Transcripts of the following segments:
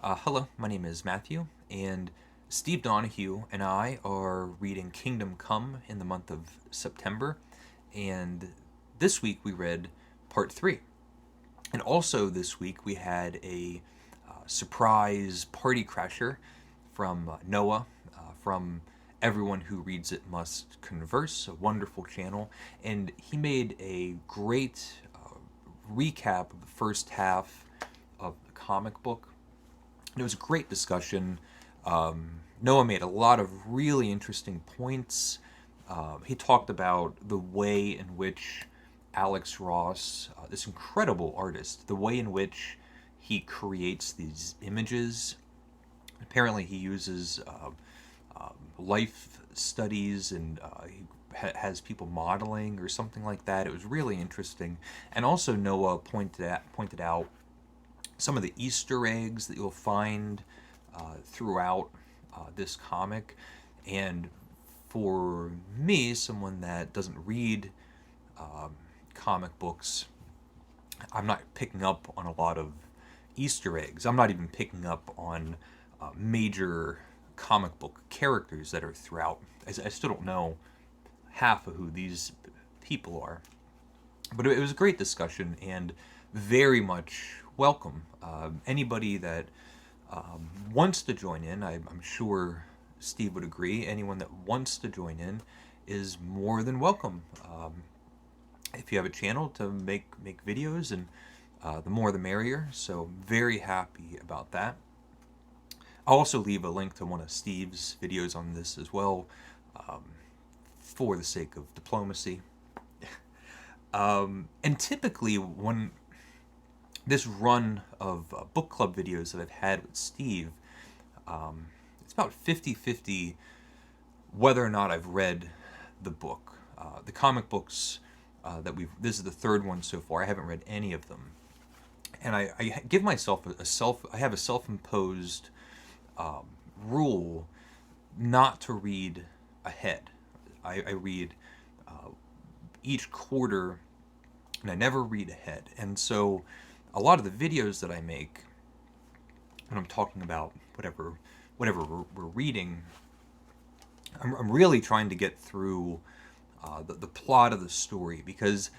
Hello, my name is Matthew, and Steve Donahue and I are reading Kingdom Come in the month of September, and this week we read part 3. And also this week we had a surprise party crasher from Noah, from Everyone Who Reads It Must Converse, a wonderful channel, and he made a great recap of the first half of the comic book. It was a great discussion. Noah made a lot of really interesting points. He talked about the way in which Alex Ross, this incredible artist, the way in which he creates these images. Apparently, he uses life studies and he has people modeling or something like that. It was really interesting. And also, Noah pointed out some of the Easter eggs that you'll find throughout this comic. And for me, someone that doesn't read comic books, I'm not picking up on a lot of Easter eggs. I'm not even picking up on major comic book characters that are throughout. I still don't know half of who these people are. But it was a great discussion and very much welcome. Anybody that wants to join in, I'm sure Steve would agree, anyone that wants to join in is more than welcome. If you have a channel to make videos, and the more the merrier, so very happy about that. I'll also leave a link to one of Steve's videos on this as well, for the sake of diplomacy. And typically, when this run of book club videos that I've had with Steve, it's about 50-50 whether or not I've read the book. The comic books this is the third one so far. I haven't read any of them. And I give myself I have a self-imposed rule not to read ahead. I read each quarter, and I never read ahead. And so a lot of the videos that I make when I'm talking about whatever we're reading, I'm really trying to get through the plot of the story, because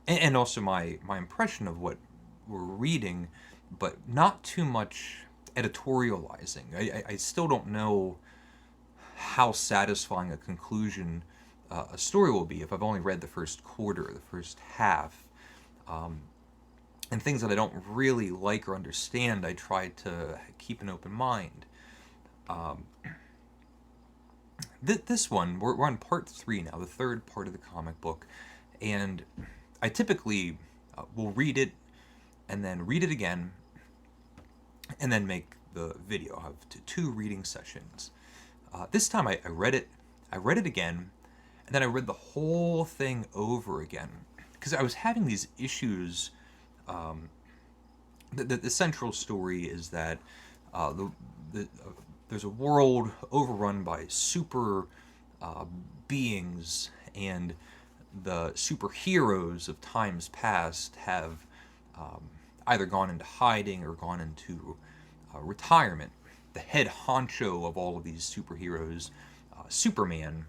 and also my impression of what we're reading, but not too much editorializing. I still don't know how satisfying a conclusion a story will be if I've only read the first quarter, the first half. And things that I don't really like or understand, I try to keep an open mind. This one, we're on part 3 now, the third part of the comic book, and I typically will read it and then read it again and then make the video. I have two reading sessions. This time I read it again, and then I read the whole thing over again, because I was having these issues. The central story is that there's a world overrun by super beings, and the superheroes of times past have either gone into hiding or gone into retirement. The head honcho of all of these superheroes, Superman,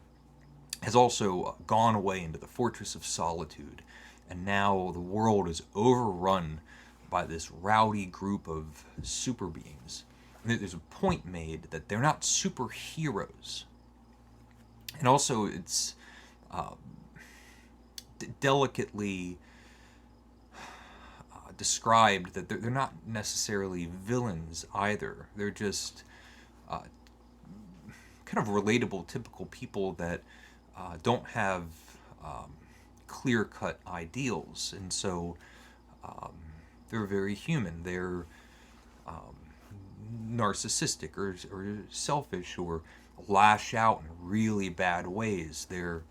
has also gone away into the Fortress of Solitude, and now the world is overrun by this rowdy group of super beings. And there's a point made that they're not superheroes. And also, it's delicately described that they're not necessarily villains either. They're just kind of relatable, typical people that don't have clear-cut ideals, and so they're very human. They're narcissistic or selfish, or lash out in really bad ways. They're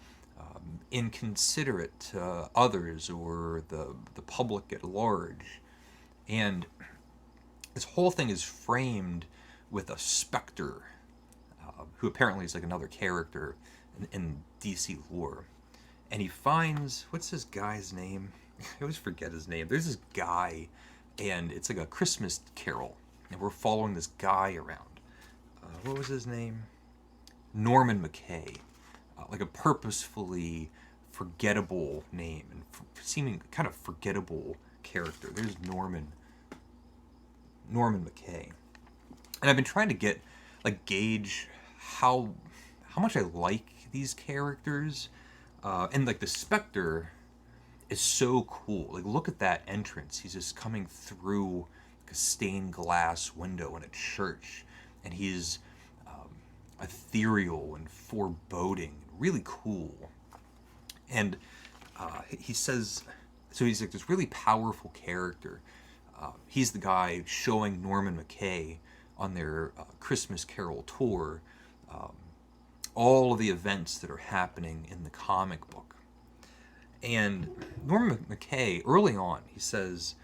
inconsiderate to others or the public at large. And this whole thing is framed with a specter, who apparently is like another character in DC lore. And he finds, what's this guy's name? I always forget his name. There's this guy, and it's like a Christmas carol. and we're following this guy around. What was his name? Norman McKay. Like a purposefully forgettable name and seeming kind of forgettable character. There's Norman McKay. And I've been trying to gauge how much I like these characters. And like the Spectre is so cool. Like, look at that entrance. He's just coming through like a stained glass window in a church, and he's ethereal and foreboding, really cool. And he says, so he's like this really powerful character. He's the guy showing Norman McKay on their Christmas Carol tour all of the events that are happening in the comic book. And Norman McKay, early on, he says,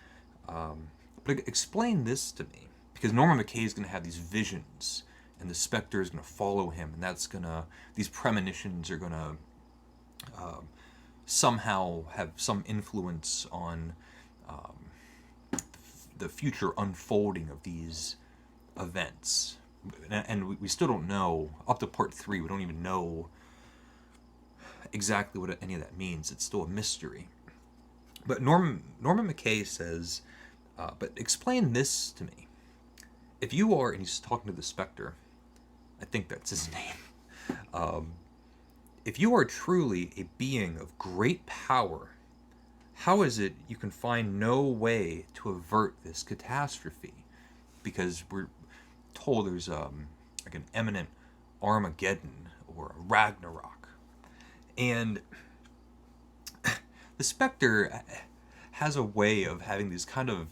but explain this to me. Because Norman McKay is going to have these visions, and the Spectre is going to follow him, and these premonitions are going to somehow have some influence on the future unfolding of these events. And we still don't know, up to part 3, we don't even know exactly what any of that means. It's still a mystery. But Norman McKay says, but explain this to me. If you are, and he's talking to the Spectre, I think that's his name. If you are truly a being of great power, how is it you can find no way to avert this catastrophe? Because we're told there's like an imminent Armageddon or a Ragnarok. And the Spectre has a way of having these kind of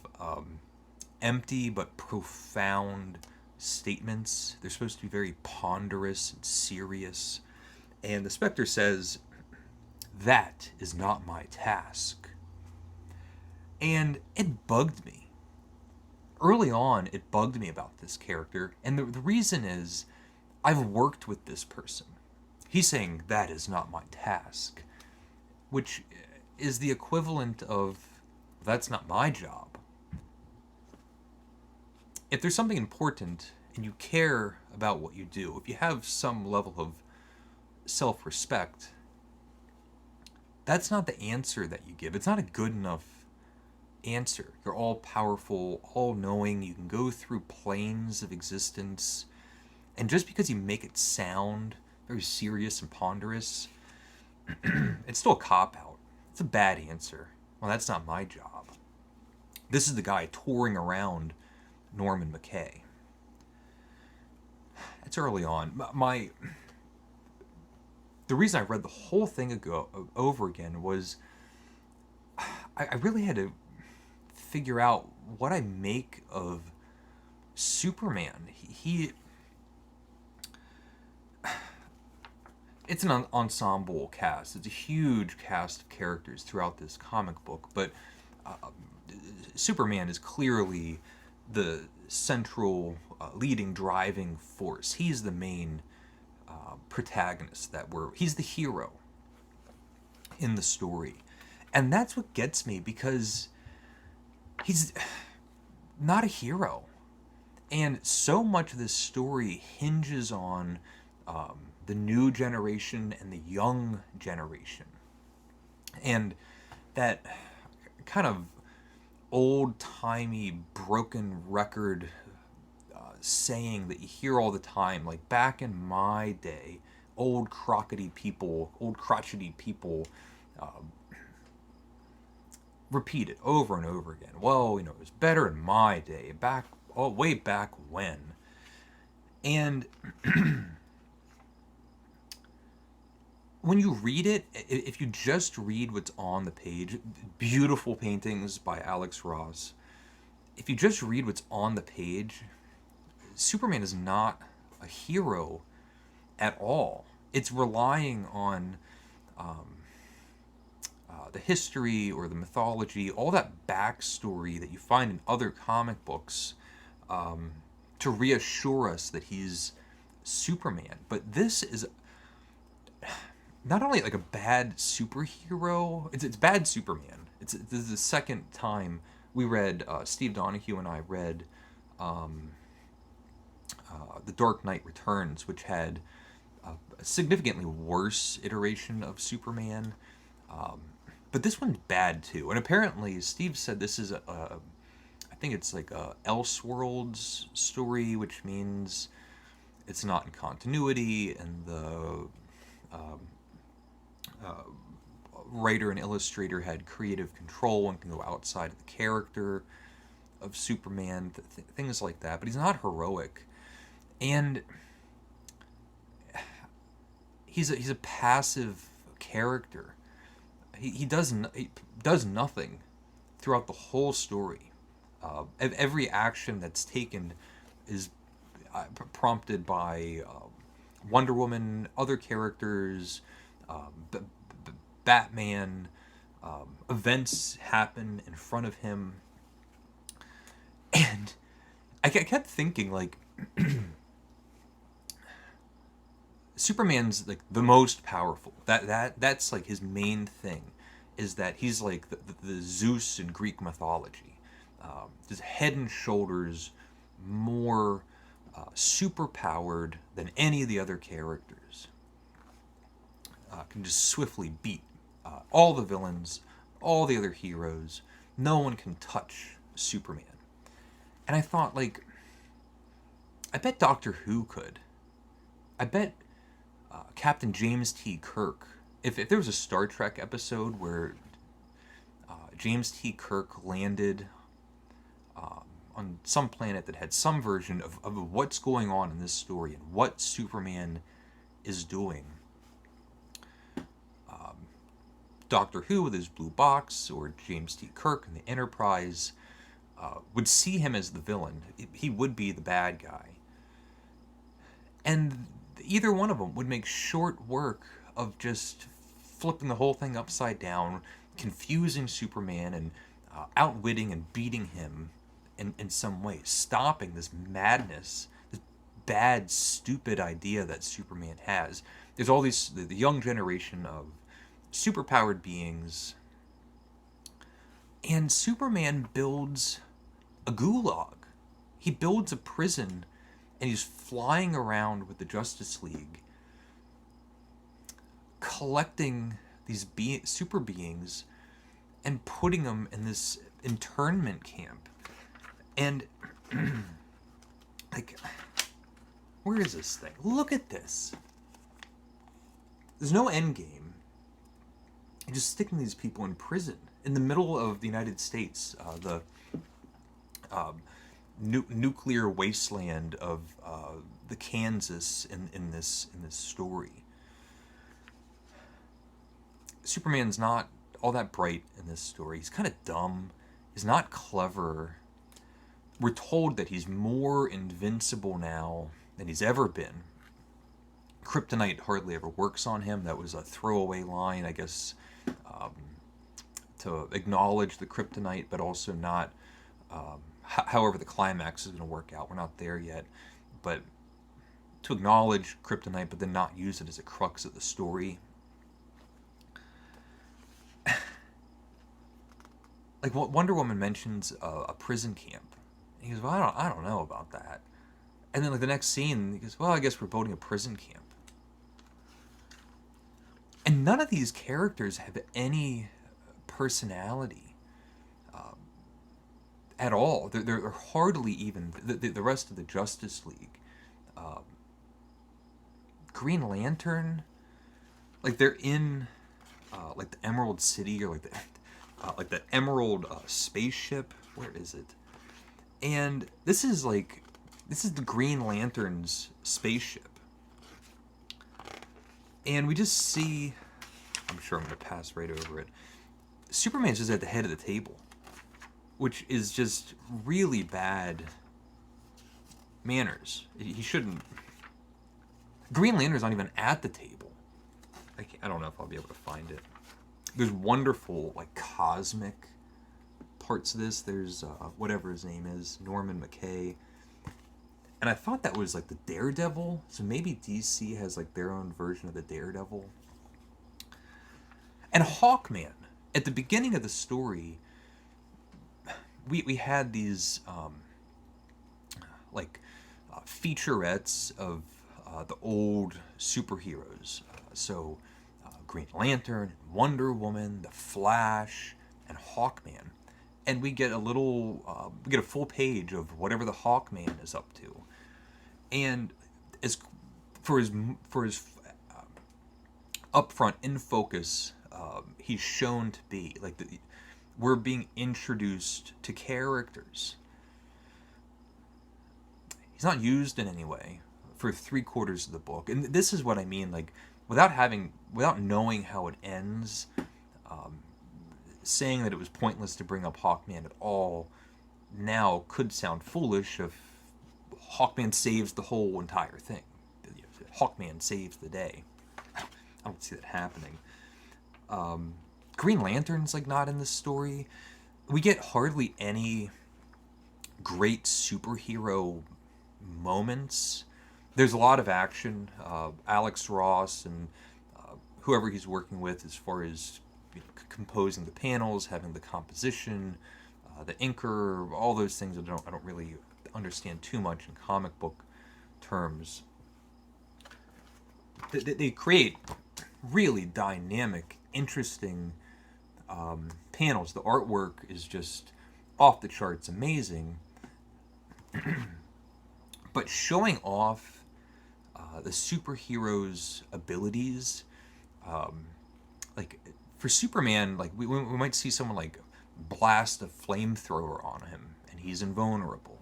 empty but profound statements. They're supposed to be very ponderous and serious. And the Spectre says, "That is not my task." And it bugged me. Early on, it bugged me about this character. And the reason is, I've worked with this person. He's saying, "That is not my task," which is the equivalent of, "That's not my job." If there's something important and you care about what you do, if you have some level of self-respect, that's not the answer that you give. It's not a good enough answer. You're all powerful, all knowing. You can go through planes of existence, and just because you make it sound very serious and ponderous, it's still a cop-out. It's a bad answer. Well, that's not my job. This is the guy touring around Norman McKay. It's early on. The reason I read the whole thing over again was I really had to figure out what I make of Superman. It's an ensemble cast. It's a huge cast of characters throughout this comic book, but Superman is clearly the central leading driving force. He's the main protagonist. He's the hero in the story. And that's what gets me, because he's not a hero. And so much of this story hinges on the new generation and the young generation. And that kind of old-timey, broken record saying that you hear all the time, like back in my day, old crotchety people repeat it over and over again. Well, it was better in my day, way back when. And when you read it, if you just read what's on the page, beautiful paintings by Alex Ross, if you just read what's on the page, Superman is not a hero at all. It's relying on the history or the mythology, all that backstory that you find in other comic books, to reassure us that he's Superman. But this is not only like a bad superhero, it's bad Superman. This is the second time we read, Steve Donahue and I read The Dark Knight Returns, which had a significantly worse iteration of Superman. But this one's bad too. And apparently, Steve said this is I think it's like a Elseworlds story, which means it's not in continuity, and the writer and illustrator had creative control and can go outside of the character of Superman, things like that. But he's not heroic, and he's a passive character. He does nothing throughout the whole story. Every action that's taken is prompted by Wonder Woman, other characters, Batman. Events happen in front of him, and I kept thinking, like, Superman's like the most powerful. That's like his main thing, is that he's like the Zeus in Greek mythology. Just head and shoulders more super powered than any of the other characters. Can just swiftly beat all the villains, all the other heroes. No one can touch Superman. And I thought, like, I bet Doctor Who could. I bet Captain James T. Kirk. If there was a Star Trek episode where James T. Kirk landed on some planet that had some version of what's going on in this story and what Superman is doing, Doctor Who with his blue box, or James T. Kirk in the Enterprise, would see him as the villain. He would be the bad guy. And either one of them would make short work of just flipping the whole thing upside down, confusing Superman, and outwitting and beating him in some way, stopping this madness, this bad, stupid idea that Superman has. There's all these, the young generation of superpowered beings, and Superman builds a gulag. He builds a prison, and he's flying around with the Justice League, collecting these super beings and putting them in this internment camp. And, like, where is this thing? Look at this. There's no end game. You're just sticking these people in prison in the middle of the United States, the nuclear wasteland of the Kansas in this story. Superman's not all that bright in this story. He's kind of dumb. He's not clever. We're told that he's more invincible now than he's ever been. Kryptonite hardly ever works on him. That was a throwaway line, I guess, to acknowledge the kryptonite, but also not however the climax is going to work out. We're not there yet. But to acknowledge kryptonite, but then not use it as a crux of the story. Like, Wonder Woman mentions a prison camp. And he goes, well, I don't know about that. And then, like, the next scene, he goes, well, I guess we're building a prison camp. And none of these characters have any personality at all. They're hardly even the rest of the Justice League. Green Lantern, like, they're in like the Emerald City, or like the Emerald spaceship. Where is it? And this is the Green Lantern's spaceship. And we just see, I'm sure I'm going to pass right over it, Superman's just at the head of the table, which is just really bad manners. He shouldn't. Green Lantern's not even at the table. I don't know if I'll be able to find it. There's wonderful, like, cosmic parts of this. There's whatever his name is, Norman McKay. And I thought that was like the Daredevil. So maybe DC has like their own version of the Daredevil. And Hawkman. At the beginning of the story, we had these like featurettes of the old superheroes. So Green Lantern, Wonder Woman, The Flash, and Hawkman. And we get we get a full page of whatever the Hawkman is up to. And as for his upfront in focus, he's shown to be like we're being introduced to characters. He's not used in any way for 3/4 of the book, and this is what I mean. Like without knowing how it ends, saying that it was pointless to bring up Hawkman at all now could sound foolish if Hawkman saves the whole entire thing. Hawkman saves the day. I don't see that happening. Green Lantern's like not in this story. We get hardly any great superhero moments. There's a lot of action. Alex Ross and whoever he's working with, as far as composing the panels, having the composition, the inker, all those things I don't really understand too much in comic book terms. They create really dynamic, interesting panels. The artwork is just off the charts amazing. But showing off the superhero's abilities, like for Superman, like we might see someone like blast a flamethrower on him and he's invulnerable,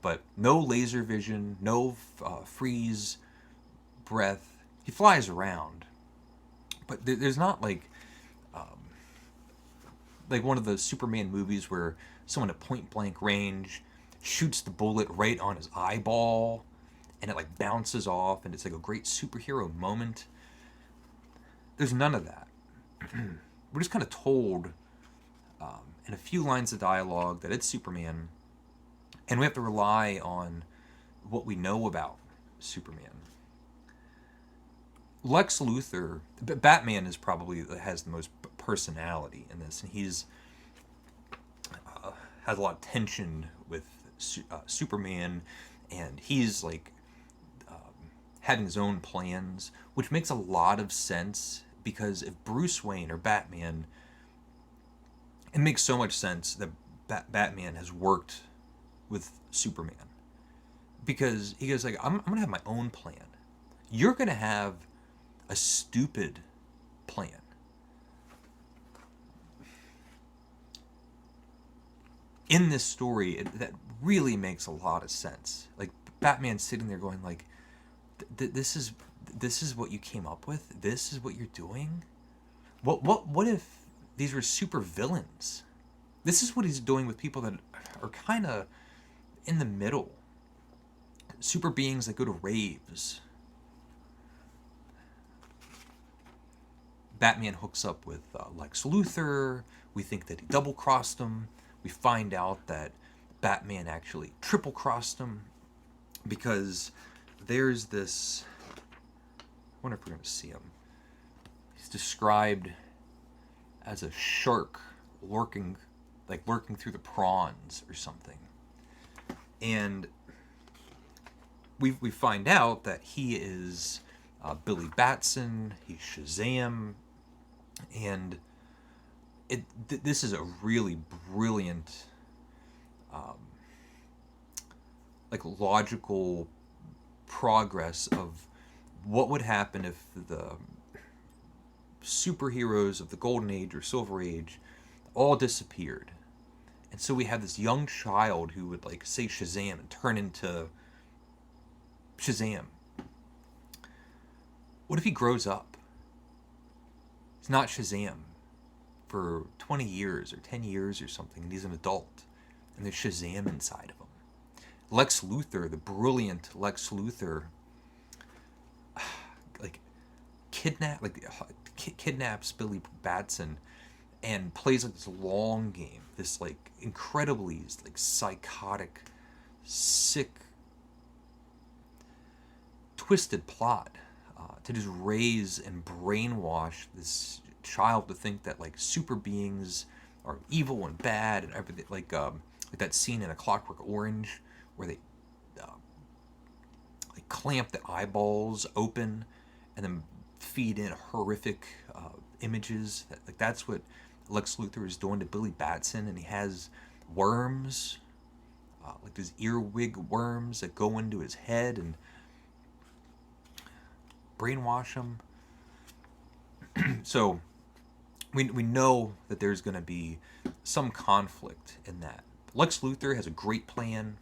but no laser vision, no freeze breath. He flies around, but there's not like one of those Superman movies where someone at point blank range shoots the bullet right on his eyeball and it like bounces off and it's like a great superhero moment. There's none of that. We're just kind of told in a few lines of dialogue that it's Superman, and we have to rely on what we know about Superman. Lex Luthor, Batman is probably has the most personality in this, and he's has a lot of tension with Superman, and he's like having his own plans, which makes a lot of sense, because if Bruce Wayne or Batman, it makes so much sense that Batman has worked with Superman, because he goes like, I'm gonna have my own plan. You're gonna have a stupid plan. In this story, that really makes a lot of sense. Like Batman's sitting there going like, this is what you came up with? This is what you're doing? What if these were super villains? This is what he's doing with people that are kind of in the middle. Super beings that go to raves. Batman hooks up with Lex Luthor. We think that he double-crossed him. We find out that Batman actually triple-crossed him, because there's this... I wonder if we're going to see him. He's described as a shark lurking through the prawns or something. And we find out that he is Billy Batson. He's Shazam. And this is a really brilliant, logical progress of what would happen if the superheroes of the Golden Age or Silver Age all disappeared. And so we have this young child who would say Shazam and turn into Shazam. What if he grows up? He's not Shazam for 20 years or 10 years or something, and he's an adult, and there's Shazam inside of him. Lex Luthor, the brilliant Lex Luthor, kidnaps Billy Batson and plays this long game, this incredibly psychotic, sick, twisted plot to just raise and brainwash this child to think that super beings are evil and bad and everything, like that scene in A Clockwork Orange where they clamp the eyeballs open and then feed in horrific images. Like that's what Lex Luthor is doing to Billy Batson, and he has worms, like these earwig worms that go into his head and brainwash him. So we know that there's going to be some conflict in that. Lex Luthor has a great plan.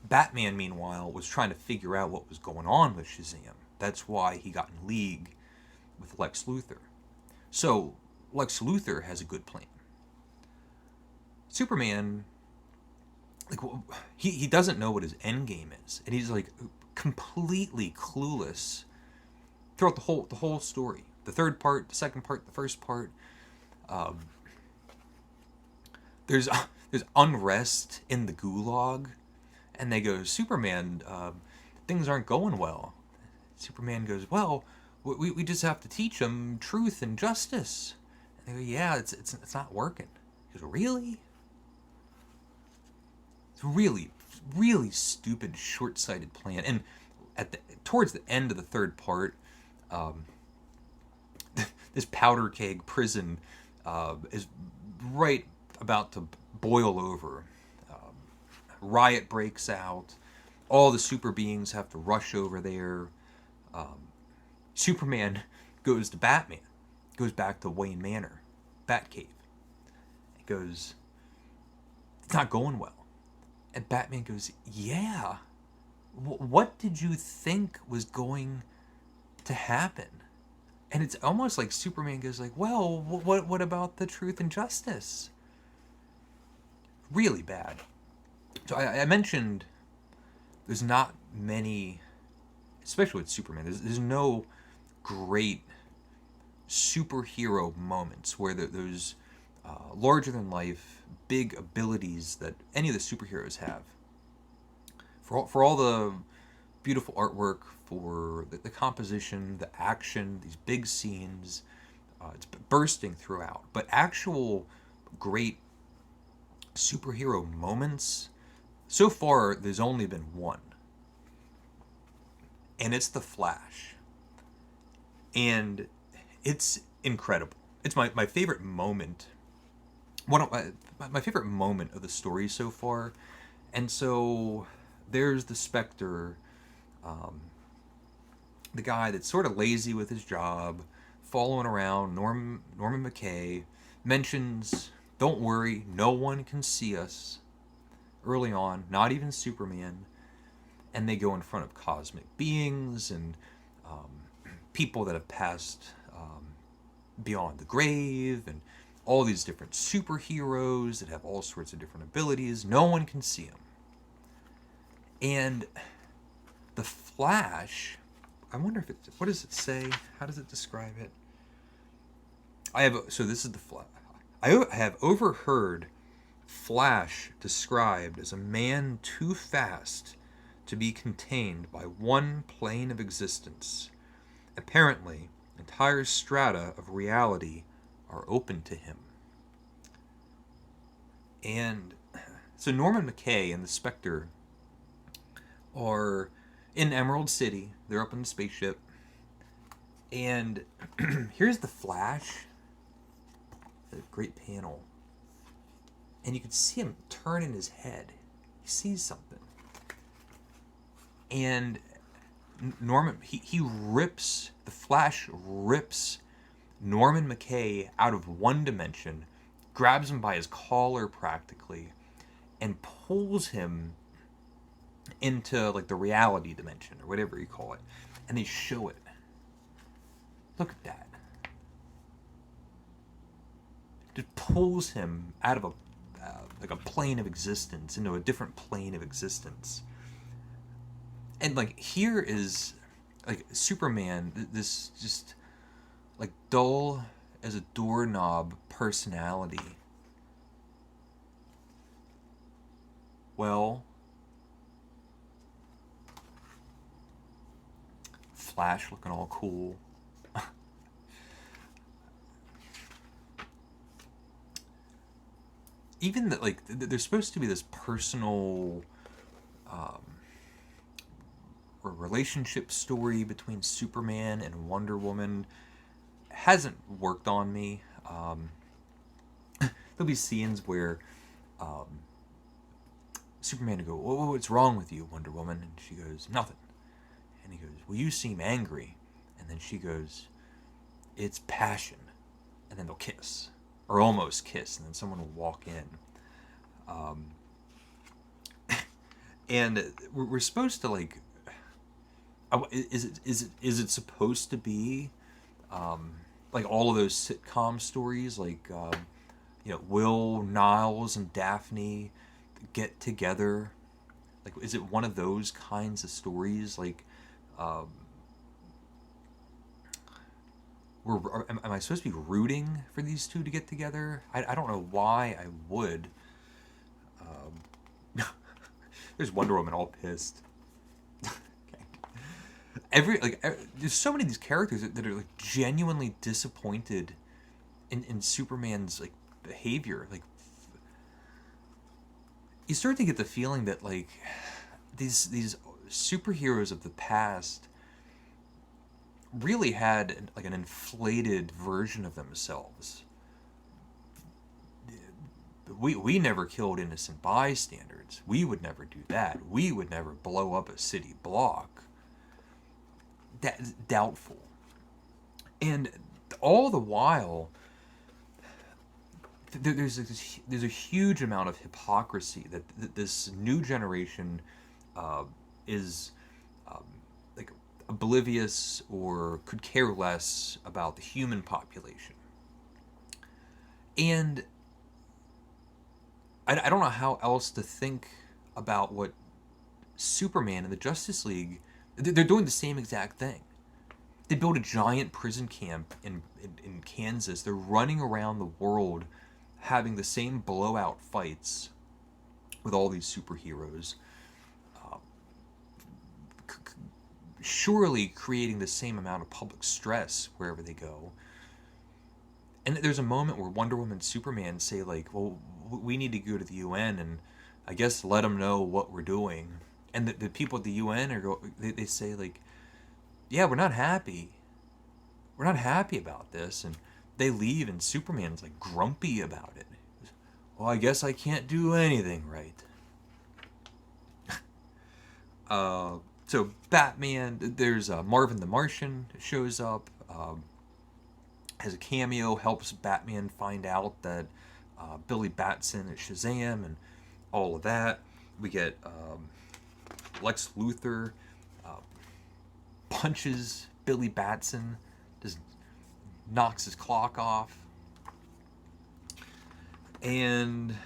Batman, meanwhile, was trying to figure out what was going on with Shazam. That's why he got in league with Lex Luthor. So Lex Luthor has a good plan. Superman, like, he doesn't know what his end game is, and he's like completely clueless throughout the whole story. The third part, the second part, the first part. There's unrest in the gulag, and they go, Superman, things aren't going well. Superman goes, well, we just have to teach them truth and justice. And they go, yeah, it's not working. He goes, really? It's really, really stupid, short-sighted plan. And towards the end of the third part, this powder keg prison is right about to boil over. Riot breaks out. All the super beings have to rush over there. Superman goes to Batman. Goes back to Wayne Manor, Batcave. It goes, it's not going well. And Batman goes, yeah. What did you think was going to happen? And it's almost like Superman goes like, well, what about the truth and justice? Really bad. So I mentioned there's not many, especially with Superman, there's no great superhero moments where there's larger-than-life, big abilities that any of the superheroes have. For all the beautiful artwork, for the composition, the action, these big scenes, it's bursting throughout. But actual great superhero moments, so far there's only been one. And it's The Flash. And it's incredible. It's my favorite moment. One of my favorite moment of the story so far. And so there's the Spectre, the guy that's sort of lazy with his job, following around Norman McKay, mentions, don't worry, no one can see us early on, not even Superman. And they go in front of cosmic beings and people that have passed beyond the grave, and all these different superheroes that have all sorts of different abilities. No one can see them. And the Flash, I wonder if what does it say? How does it describe it? So this is the Flash. I have overheard Flash described as a man too fast to be contained by one plane of existence. Apparently, entire strata of reality are open to him. And so Norman McKay and the Spectre are in Emerald City. They're up in the spaceship. And here's the Flash. A great panel. And you can see him turn in his head. He sees something. And Norman, the Flash rips Norman McKay out of one dimension, grabs him by his collar practically, and pulls him into like the reality dimension or whatever you call it. And they show it. Look at that. Just pulls him out of a plane of existence into a different plane of existence. And like here is like Superman, this just like dull as a doorknob personality. Well, Flash looking all cool. Even that, like, there's supposed to be this personal relationship story between Superman and Wonder Woman hasn't worked on me. There'll be scenes where Superman will go, "What's wrong with you, Wonder Woman?" And she goes, "Nothing." And he goes, "Well, you seem angry." And then she goes, "It's passion." And then they'll kiss, or almost kiss, and then someone will walk in. And we're supposed to like, is it supposed to be like all of those sitcom stories, like Will, Niles, and Daphne get together? Like, is it one of those kinds of stories? Like, am I supposed to be rooting for these two to get together? I don't know why I would. There's Wonder Woman all pissed. There's so many of these characters that are like genuinely disappointed in Superman's like behavior. Like, you start to get the feeling that like these superheroes of the past really had like an inflated version of themselves. We never killed innocent bystanders. We would never do that. We would never blow up a city block. That's doubtful. And all the while, there's a huge amount of hypocrisy that this new generation is like oblivious or could care less about the human population. And I don't know how else to think about what Superman and the Justice League, they're doing the same exact thing. They built a giant prison camp in Kansas. They're running around the world having the same blowout fights with all these superheroes. Surely creating the same amount of public stress wherever they go. And there's a moment where Wonder Woman and Superman say, like, well, we need to go to the UN and I guess let them know what we're doing. And the people at the UN they say, like, yeah, we're not happy. We're not happy about this. And they leave and Superman's like grumpy about it. Well, I guess I can't do anything right. So Batman, there's Marvin the Martian shows up. Has a cameo, helps Batman find out that Billy Batson is Shazam and all of that. We get Lex Luthor punches Billy Batson, just knocks his clock off. And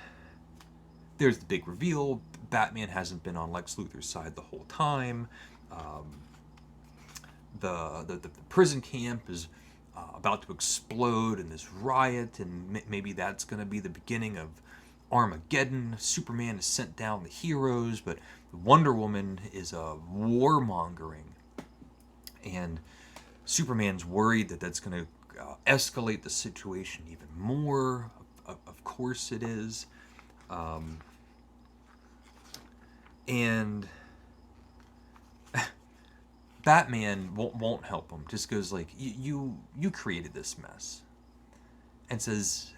there's the big reveal. Batman hasn't been on Lex Luthor's side the whole time. The prison camp is about to explode in this riot, and maybe that's going to be the beginning of Armageddon. Superman has sent down the heroes, but Wonder Woman is warmongering, and Superman's worried that that's going to escalate the situation even more. Of course it is. And Batman won't help him. Just goes like, you created this mess, and says,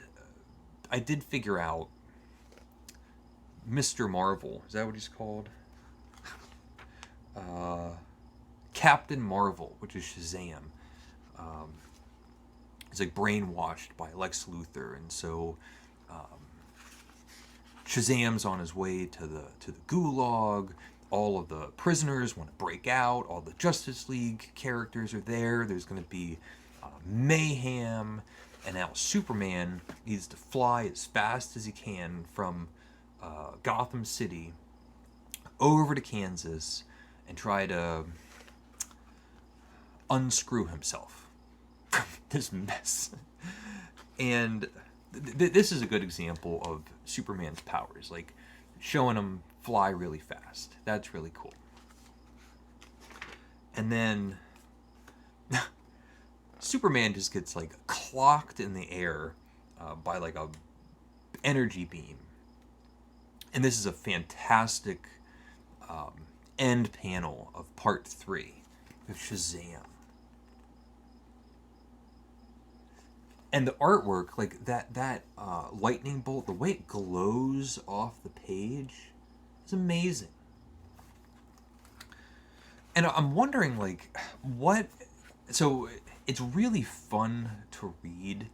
I did figure out Mr. Marvel. Is that what he's called? Captain Marvel, which is Shazam. He's like brainwashed by Lex Luthor, and so Shazam's on his way to the gulag. All of the prisoners want to break out. All the Justice League characters are there. There's going to be mayhem. And now Superman needs to fly as fast as he can from Gotham City over to Kansas and try to unscrew himself from this mess. And this is a good example of Superman's powers, like showing him fly really fast. That's really cool. And then Superman just gets like clocked in the air by like a energy beam. And this is a fantastic end end panel of part 3 of Shazam. And the artwork, like that lightning bolt, the way it glows off the page is amazing. And I'm wondering, like, what... So, it's really fun to read.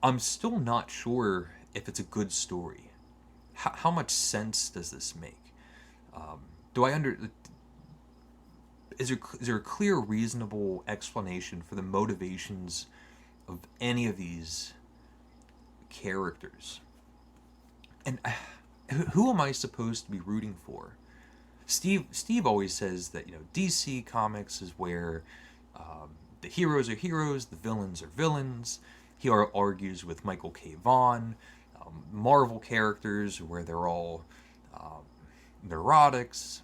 I'm still not sure if it's a good story. How much sense does this make? Is there a clear, reasonable explanation for the motivations of any of these characters? And who am I supposed to be rooting for? Steve always says that, DC Comics is where the heroes are heroes, the villains are villains. He argues with Michael K. Vaughan. Marvel characters where they're all neurotics.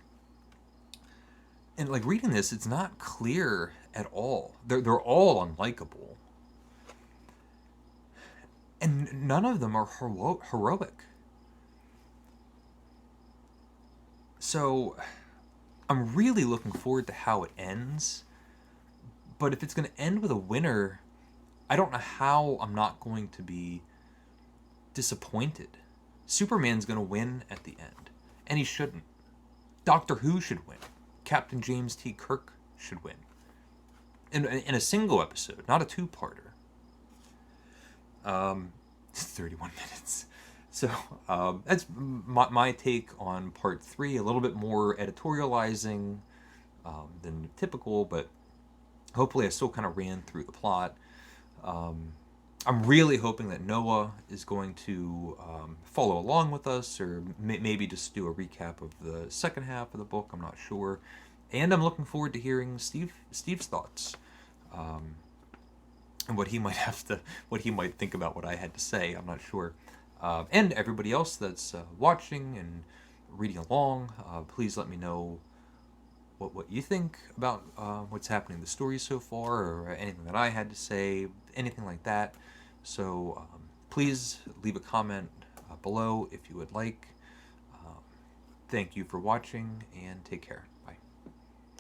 And like reading this, it's not clear at all. They're all unlikable, and none of them are heroic. So I'm really looking forward to how it ends. But if it's going to end with a winner, I don't know how I'm not going to be disappointed. Superman's going to win at the end, and he shouldn't. Doctor Who should win. Captain James T. Kirk should win. In a single episode, not a two-parter. 31 minutes. So that's my take on part 3. A little bit more editorializing than typical, but hopefully I still kind of ran through the plot. I'm really hoping that Noah is going to follow along with us, or maybe just do a recap of the second half of the book. I'm not sure. And I'm looking forward to hearing Steve's thoughts. And what he might think about what I had to say. I'm not sure. And everybody else that's watching and reading along, please let me know what you think about what's happening in the story so far, or anything that I had to say, anything like that. So please leave a comment below if you would like. Thank you for watching, and take care.